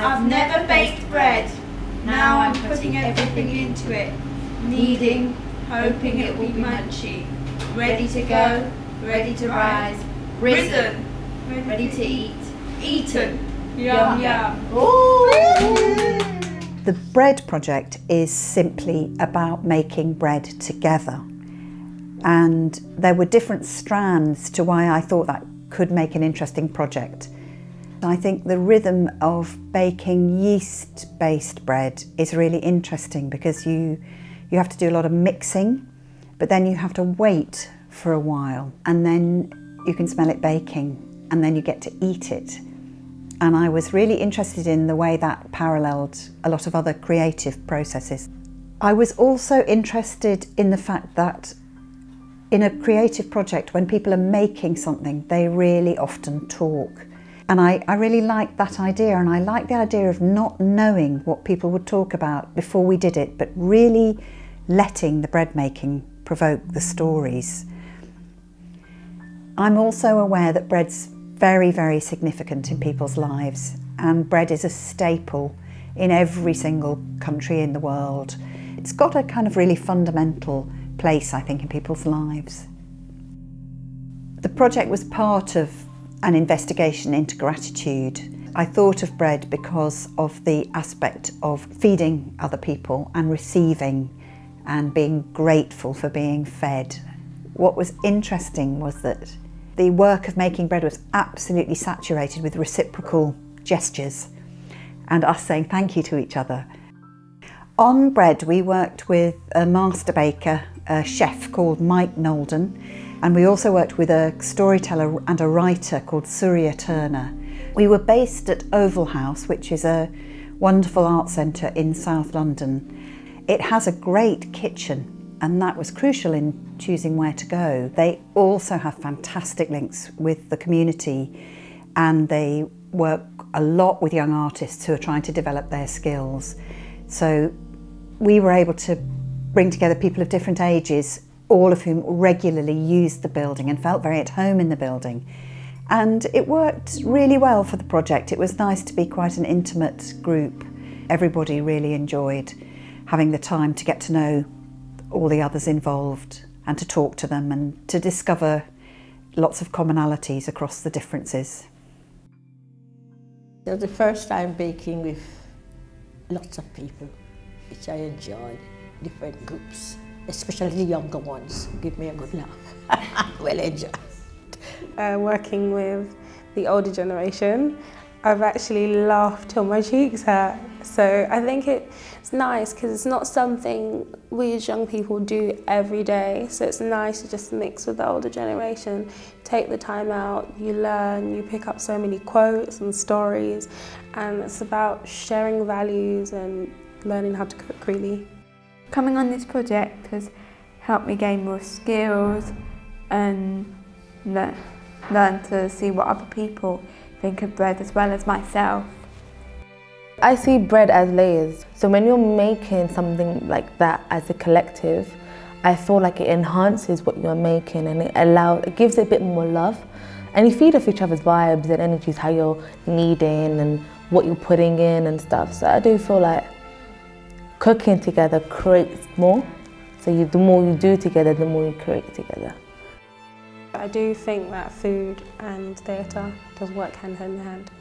I've never baked bread. Now I'm putting everything into it. Kneading, hoping it will be munchy. Ready to go, ready to rise. Risen, ready to eat. Eaten, yum yum. The bread project is simply about making bread together. And there were different strands to why I thought that could make an interesting project. I think the rhythm of baking yeast-based bread is really interesting because you have to do a lot of mixing, but then you have to wait for a while and then you can smell it baking and then you get to eat it. And I was really interested in the way that paralleled a lot of other creative processes. I was also interested in the fact that in a creative project, when people are making something, they really often talk. And I really liked that idea, and I liked the idea of not knowing what people would talk about before we did it, but really letting the bread making provoke the stories. I'm also aware that bread's very, very significant in people's lives, and bread is a staple in every single country in the world. It's got a kind of really fundamental place, I think, in people's lives. The project was part of an investigation into gratitude. I thought of bread because of the aspect of feeding other people and receiving and being grateful for being fed. What was interesting was that the work of making bread was absolutely saturated with reciprocal gestures and us saying thank you to each other. On bread, we worked with a master baker, a chef called Knowledon, and we also worked with a storyteller and a writer called Surya. We were based at Ovalhouse, which is a wonderful art centre in South London. It has a great kitchen, and that was crucial in choosing where to go. They also have fantastic links with the community, and they work a lot with young artists who are trying to develop their skills. So we were able to bring together people of different ages, all of whom regularly used the building and felt very at home in the building. And it worked really well for the project. It was nice to be quite an intimate group. Everybody really enjoyed having the time to get to know all the others involved and to talk to them and to discover lots of commonalities across the differences. It was the first time baking with lots of people, which I enjoyed, different groups, especially the younger ones. Give me a good laugh. Well enjoyed. Working with the older generation, I've actually laughed till my cheeks hurt. So I think it's nice because it's not something we as young people do every day. So it's nice to just mix with the older generation, take the time out, you learn, you pick up so many quotes and stories, and it's about sharing values and learning how to cook really. Coming on this project has helped me gain more skills and learn to see what other people think of bread as well as myself. I see bread as layers. So when you're making something like that as a collective, I feel like it enhances what you're making and it gives it a bit more love. And you feed off each other's vibes and energies, how you're kneading and what you're putting in and stuff. So I do feel like cooking together creates more. So the more you do together, the more you create together. I do think that food and theatre does work hand in hand.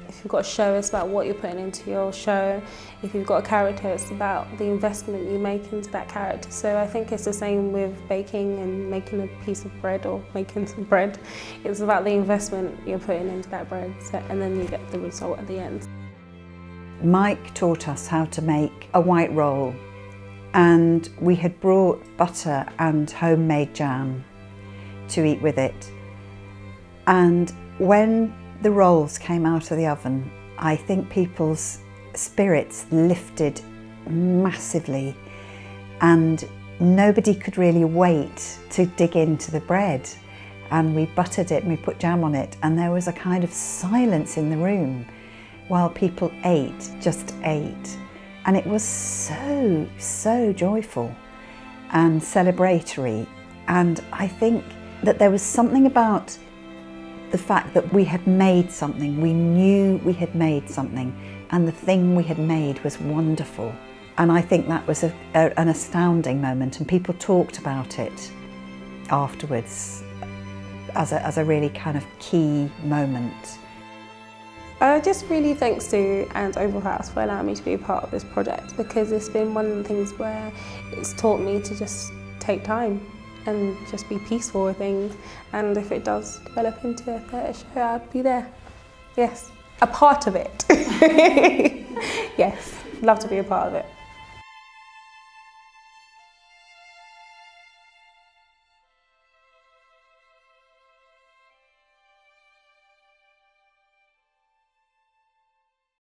If you've got a show, it's about what you're putting into your show. If you've got a character, it's about the investment you make into that character. So I think it's the same with baking and making a piece of bread or making some bread. It's about the investment you're putting into that bread, and then you get the result at the end. Mike taught us how to make a white roll, and we had brought butter and homemade jam to eat with it. And when the rolls came out of the oven, I think people's spirits lifted massively, and nobody could really wait to dig into the bread. And we buttered it and we put jam on it, and there was a kind of silence in the room while people just ate. And it was so joyful and celebratory. And I think that there was something about the fact that we had made something, we knew we had made something, and the thing we had made was wonderful. And I think that was an astounding moment, and people talked about it afterwards as a really kind of key moment. Just really thanks to Ovalhouse for allowing me to be a part of this project, because it's been one of the things where it's taught me to just take time and just be peaceful with things, and if it does develop into a theatre show, I'd be there. Yes, a part of it. Yes, love to be a part of it.